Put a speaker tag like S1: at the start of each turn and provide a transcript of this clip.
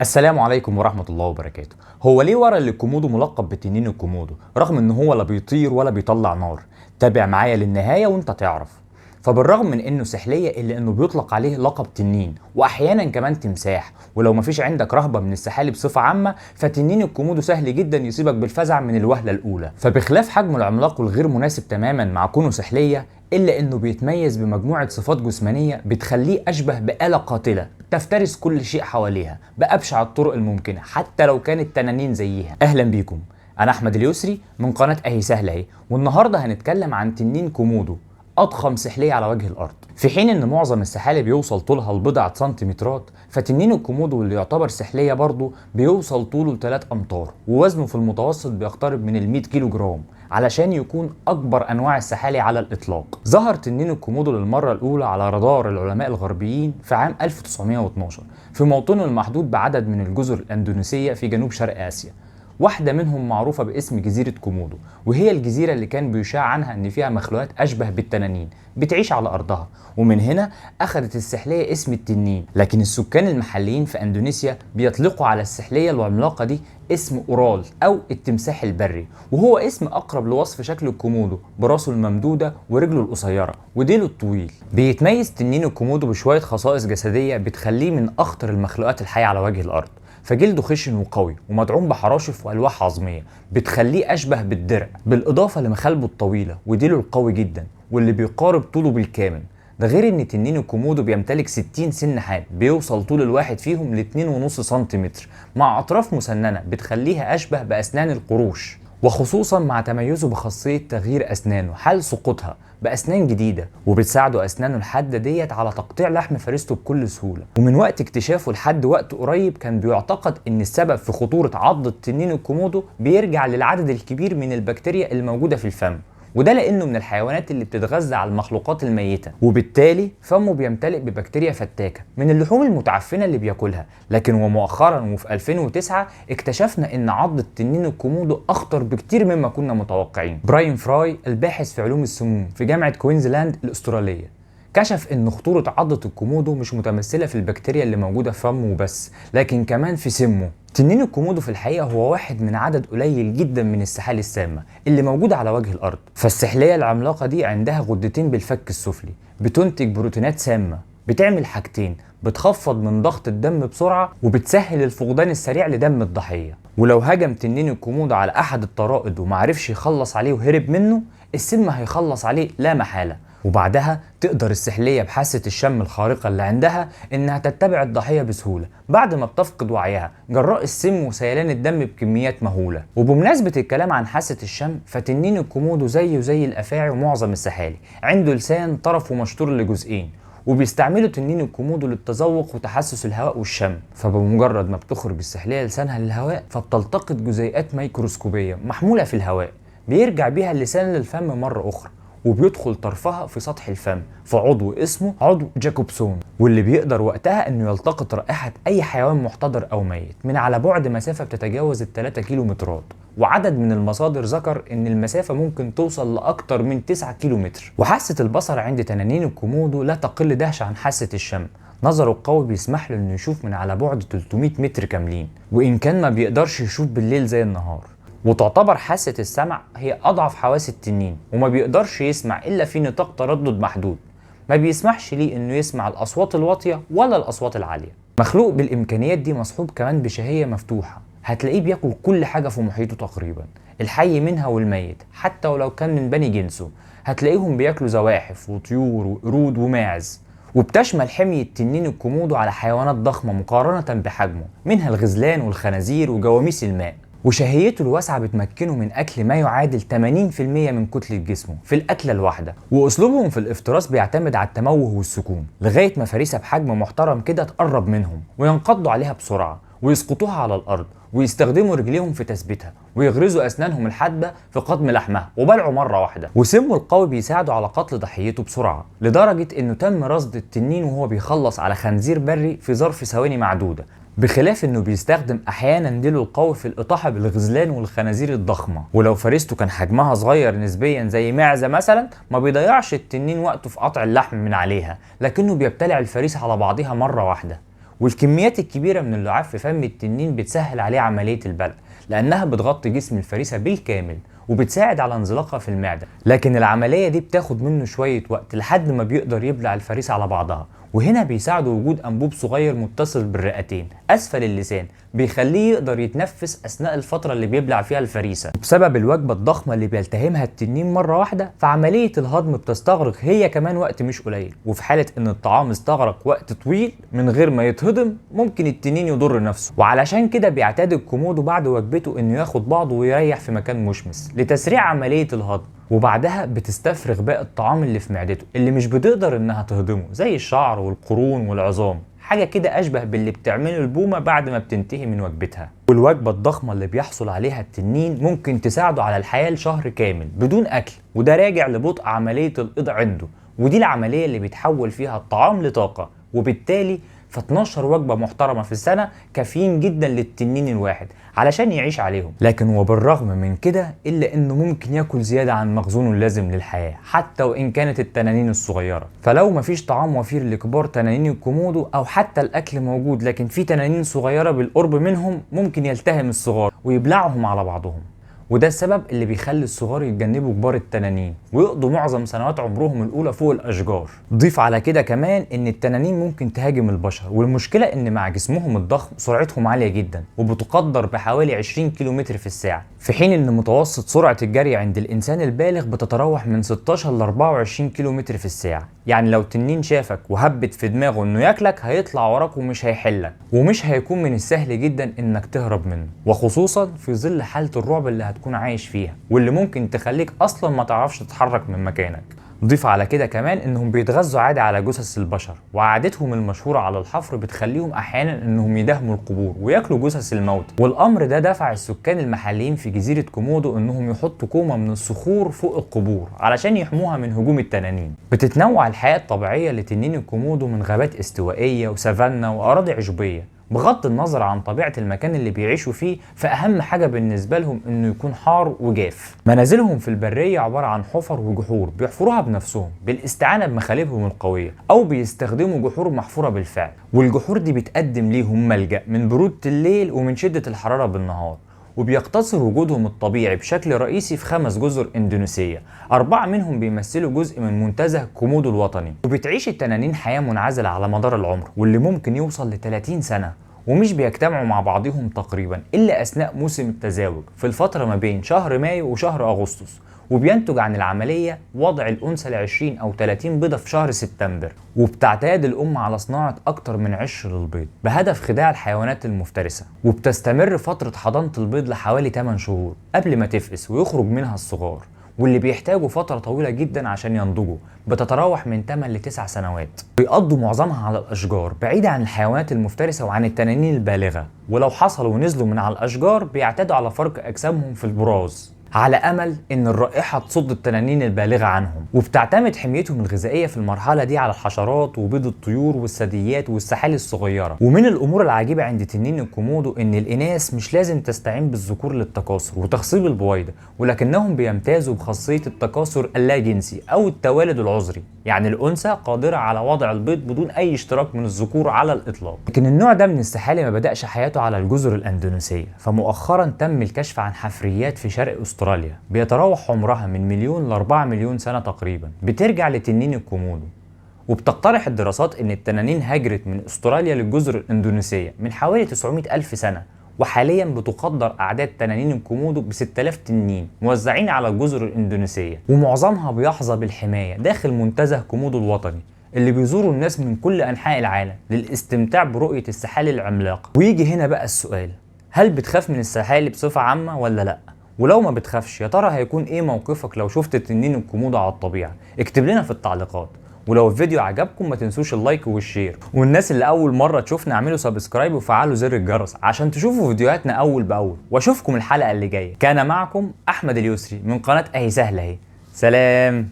S1: السلام عليكم ورحمة الله وبركاته. هو ليه ورا اللي الكومودو ملقب بتنين الكومودو رغم ان هو لا بيطير ولا بيطلع نار؟ تابع معايا للنهاية وانت تعرف. فبالرغم من انه سحلية الا انه بيطلق عليه لقب تنين واحيانا كمان تمساح، ولو مفيش عندك رهبة من السحالي بصفة عامة فتنين الكومودو سهل جدا يصيبك بالفزع من الوهلة الاولى. فبخلاف حجمه العملاق والغير مناسب تماما مع كونه سحلية، الا انه بيتميز بمجموعة صفات جسمانية بتخليه اشبه بآلة قاتلة تفترس كل شيء حواليها بأبشع الطرق الممكنة حتى لو كانت تنانين زيها. اهلا بيكم، انا احمد اليسري من قناة اهي سهلة اهي، والنهاردة هنتكلم عن تنين كومودو، اضخم سحلية على وجه الارض. في حين ان معظم السحالي بيوصل طولها لبضعة سنتيمترات، فتنين الكومودو اللي يعتبر سحلية برضه بيوصل طوله ل 3 امتار، ووزنه في المتوسط بيقترب من ال 100 كيلو جرام علشان يكون اكبر انواع السحالي على الاطلاق. ظهر تنين الكومودو للمرة الاولى على رادار العلماء الغربيين في عام 1912 في موطنه المحدود بعدد من الجزر الاندونيسية في جنوب شرق اسيا. واحدة منهم معروفة باسم جزيرة كومودو، وهي الجزيرة اللي كان بيشاع عنها ان فيها مخلوقات اشبه بالتنانين بتعيش على ارضها، ومن هنا اخذت السحلية اسم التنين. لكن السكان المحليين في اندونيسيا بيطلقوا على السحلية العملاقة دي اسم اورال او التمساح البري، وهو اسم اقرب لوصف شكل الكومودو براسه الممدودة ورجله القصيرة وديله الطويل. بيتميز تنين الكومودو بشوية خصائص جسدية بتخليه من اخطر المخلوقات الحية على وجه الارض. فجلده خشن وقوي ومدعوم بحراشف والواح عظميه بتخليه اشبه بالدرع، بالاضافه لمخالبه الطويله وديله القوي جدا واللي بيقارب طوله بالكامل. ده غير ان تنين الكومودو بيمتلك 60 سن حاد بيوصل طول الواحد فيهم ل 2.5 سنتيمتر، مع اطراف مسننه بتخليها اشبه باسنان القروش، وخصوصا مع تميزه بخاصيه تغيير اسنانه حال سقوطها باسنان جديده، وبتساعده اسنانه الحاده ديت على تقطيع لحم فريسته بكل سهوله. ومن وقت اكتشافه لحد وقت قريب كان بيعتقد ان السبب في خطوره عضه تنين الكومودو بيرجع للعدد الكبير من البكتيريا الموجوده في الفم، وده لانه من الحيوانات اللي بتتغذى على المخلوقات الميته، وبالتالي فمه بيمتلئ ببكتيريا فتاكه من اللحوم المتعفنه اللي بياكلها. لكن ومؤخرا وفي 2009 اكتشفنا ان عضة تنين الكومودو اخطر بكتير مما كنا متوقعين. براين فراي الباحث في علوم السموم في جامعه كوينزلاند الاستراليه كشف ان خطورة عضة الكومودو مش متمثلة في البكتيريا اللي موجودة في فمه وبس، لكن كمان في سمه. تنين الكومودو في الحقيقة هو واحد من عدد قليل جدا من السحالي السامة اللي موجودة على وجه الأرض. فالسحلية العملاقة دي عندها غدتين بالفك السفلي بتنتج بروتينات سامة بتعمل حاجتين: بتخفض من ضغط الدم بسرعة وبتسهل الفقدان السريع لدم الضحية. ولو هجم تنين الكومودو على أحد الطرائد ومعرفش يخلص عليه وهرب منه، السم هيخلص عليه لا محالة، وبعدها تقدر السحلية بحاسة الشم الخارقة اللي عندها انها تتبع الضحية بسهولة بعد ما بتفقد وعيها جراء السم وسيلان الدم بكميات مهولة. وبمناسبة الكلام عن حاسة الشم، فتنين الكومودو زيه زي الافاعي ومعظم السحالي عنده لسان طرفه مشطور لجزئين، وبيستعملوا تنين الكومودو للتذوق وتحسس الهواء والشم. فبمجرد ما بتخرج السحلية لسانها للهواء فبتلتقط جزيئات ميكروسكوبية محمولة في الهواء بيرجع بيها اللسان للفم مرة أخرى، وبيدخل طرفها في سطح الفم في عضو اسمه عضو جاكوبسون، واللي بيقدر وقتها انه يلتقط رائحة اي حيوان محتضر او ميت من على بعد مسافة بتتجاوز ال3 كيلومترات. وعدد من المصادر ذكر ان المسافة ممكن توصل لاكتر من 9 كيلومتر. وحاسة البصر عند تنانين الكومودو لا تقل دهشة عن حاسة الشم. نظره القوي بيسمح له انه يشوف من على بعد 300 متر كاملين، وان كان ما بيقدرش يشوف بالليل زي النهار. وتعتبر حاسة السمع هي أضعف حواس التنين، وما بيقدرش يسمع إلا في نطاق تردد محدود، ما بيسمحش ليه إنه يسمع الأصوات الواطية ولا الأصوات العالية. مخلوق بالإمكانيات دي مصحوب كمان بشهية مفتوحة، هتلاقيه بياكل كل حاجة في محيطه تقريبا، الحي منها والميت حتى ولو كان من بني جنسه. هتلاقيهم بياكلوا زواحف وطيور وقرود وماعز. وبتشمل حمية تنين الكومودو على حيوانات ضخمة مقارنة بحجمه، منها الغزلان والخنازير وجواميس الماء. وشهيته الواسعة بتمكنه من أكل ما يعادل 80% من كتلة جسمه في الأكلة الواحدة. وأسلوبهم في الافتراس بيعتمد على التموه والسكون لغاية ما فريسة بحجم محترم كده تقرب منهم وينقضوا عليها بسرعة ويسقطوها على الأرض، ويستخدموا رجليهم في تثبيتها ويغرزوا أسنانهم الحادة في قضم لحمها وبلعوا مرة واحدة. وسمه القوي بيساعده على قتل ضحيته بسرعة، لدرجة إنه تم رصد التنين وهو بيخلص على خنزير بري في ظرف ثواني معدودة، بخلاف انه بيستخدم احيانا ديله القوي في الاطاحه بالغزلان والخنازير الضخمه. ولو فريسته كان حجمها صغير نسبيا زي معزه مثلا، ما بيضيعش التنين وقته في قطع اللحم من عليها، لكنه بيبتلع الفريسه على بعضها مره واحده. والكميات الكبيرة من اللعاب في فم التنين بتسهل عليه عملية البلع، لأنها بتغطي جسم الفريسة بالكامل وبتساعد على انزلاقها في المعدة. لكن العملية دي بتاخد منه شوية وقت لحد ما بيقدر يبلع الفريسة على بعضها، وهنا بيساعد وجود أنبوب صغير متصل بالرئتين أسفل اللسان بيخليه يقدر يتنفس أثناء الفترة اللي بيبلع فيها الفريسة. بسبب الوجبة الضخمة اللي بيلتهمها التنين مرة واحدة، فعملية الهضم بتستغرق هي كمان وقت مش قليل، وفي حالة إن الطعام استغرق وقت طويل من غير ما يتهضم ممكن التنين يضر نفسه. وعلشان كده بيعتاد الكومودو بعد وجبته إنه ياخد بعضه ويريح في مكان مشمس لتسريع عملية الهضم، وبعدها بتستفرغ باقي الطعام اللي في معدته اللي مش بتقدر انها تهضمه، زي الشعر والقرون والعظام، حاجة كده أشبه باللي بتعمله البومة بعد ما بتنتهي من وجبتها. والوجبة الضخمة اللي بيحصل عليها التنين ممكن تساعده على الحياة لشهر كامل بدون أكل، وده راجع لبطء عملية الإيض عنده، ودي العملية اللي بيتحول فيها الطعام لطاقة، وبالتالي ف12 وجبة محترمة في السنة كافيين جدا للتنين الواحد علشان يعيش عليهم. لكن وبالرغم من كده إلا إنه ممكن ياكل زيادة عن مخزونه اللازم للحياة حتى وإن كانت التنانين الصغيرة. فلو مفيش طعام وفير لكبار تنانين الكومودو، أو حتى الأكل موجود لكن في تنانين صغيرة بالقرب منهم، ممكن يلتهم الصغار ويبلعهم على بعضهم، وده السبب اللي بيخلي الصغار يتجنبوا كبار التنانين ويقضوا معظم سنوات عمرهم الاولى فوق الاشجار. ضيف على كده كمان ان التنانين ممكن تهاجم البشر، والمشكله ان مع جسمهم الضخم سرعتهم عاليه جدا وبتقدر بحوالي 20 كيلومتر في الساعه، في حين ان متوسط سرعه الجري عند الانسان البالغ بتتراوح من 16 ل 24 كيلومتر في الساعه. يعني لو تنين شافك وهبت في دماغه انه ياكلك هيطلع وراك ومش هيحلك، ومش هيكون من السهل جدا انك تهرب منه، وخصوصا في ظل حاله الرعب اللي هتكون عايش فيها واللي ممكن تخليك اصلا ما تعرفش تتحرك من مكانك. ضيف على كده كمان انهم بيتغذوا عادي على جثث البشر، وعادتهم المشهوره على الحفر بتخليهم احيانا انهم يداهموا القبور وياكلوا جثث الموت. والامر ده دفع السكان المحليين في جزيره كومودو انهم يحطوا كومه من الصخور فوق القبور علشان يحموها من هجوم التنانين. بتتنوع الحياه الطبيعيه لتنين الكومودو من غابات استوائيه وسافانا واراضي عشبيه، بغض النظر عن طبيعة المكان اللي بيعيشوا فيه، فأهم حاجة بالنسبة لهم إنه يكون حار وجاف. منازلهم في البرية عبارة عن حفر وجحور بيحفروها بنفسهم بالاستعانة بمخالبهم القوية، أو بيستخدموا جحور محفورة بالفعل، والجحور دي بتقدم ليهم ملجأ من برودة الليل ومن شدة الحرارة بالنهار. وبيقتصر وجودهم الطبيعي بشكل رئيسي في 5 جزر اندونيسية، 4 منهم بيمثلوا جزء من منتزه كومودو الوطني. وبتعيش التنانين حياة منعزلة على مدار العمر، واللي ممكن يوصل ل 30 سنة، ومش بيجتمعوا مع بعضهم تقريبا إلا أثناء موسم التزاوج في الفترة ما بين شهر مايو وشهر أغسطس، وبينتج عن العملية وضع الأنثى ل 20 أو 30 بيضة في شهر سبتمبر. وبتعتاد الأم على صناعة أكتر من عش للبيض بهدف خداع الحيوانات المفترسة، وبتستمر فترة حضانة البيض لحوالي 8 شهور قبل ما تفقس ويخرج منها الصغار، واللي بيحتاجوا فترة طويلة جدا عشان ينضجوا، بتتراوح من 8 ل 9 سنوات. بيقضوا معظمها على الأشجار بعيدة عن الحيوانات المفترسة وعن التنانين البالغة، ولو حصلوا ونزلوا من على الأشجار بيعتادوا على فرك أجسامهم في البراز على أمل إن الرائحة تصد التنانين البالغة عنهم. وبتعتمد حميتهم الغذائية في المرحلة دي على الحشرات وبيض الطيور والثدييات والسحالي الصغيرة. ومن الأمور العجيبة عند تنين الكومودو إن الإناث مش لازم تستعين بالذكور للتكاثر وتخصيب البويضة، ولكنهم بيمتازوا بخاصية التكاثر اللاجنسي أو التوالد العذري، يعني الأنثى قادرة على وضع البيض بدون أي اشتراك من الذكور على الإطلاق. لكن النوع ده من السحالي ما بدأش حياته على الجزر الأندونيسية، فمؤخرا تم الكشف عن حفريات في شرق أستراليا بيتراوح عمرها من 1 ل 4 مليون سنة تقريبا، بترجع لتنين الكومودو. وبتقترح الدراسات إن التنانين هاجرت من أستراليا للجزر الأندونيسية من حوالي 900 ألف سنة، وحاليا بتقدر أعداد تنانين الكومودو ب 6000 تنين موزعين على الجزر الإندونيسية، ومعظمها بيحظى بالحماية داخل منتزه كومودو الوطني اللي بيزوروا الناس من كل أنحاء العالم للاستمتاع برؤية السحالي العملاقة. ويجي هنا بقى السؤال، هل بتخاف من السحالي بصفة عامة ولا لأ؟ ولو ما بتخافش يا ترى هيكون ايه موقفك لو شفت تنين الكومودو على الطبيعة؟ اكتب لنا في التعليقات. ولو الفيديو عجبكم ما تنسوش اللايك والشير، والناس اللي اول مرة تشوفنا اعملوا سبسكرايب وفعلوا زر الجرس عشان تشوفوا فيديوهاتنا اول باول. واشوفكم الحلقة اللي جاية. كان معكم احمد اليسري من قناة اهي سهلة اهي. سلام.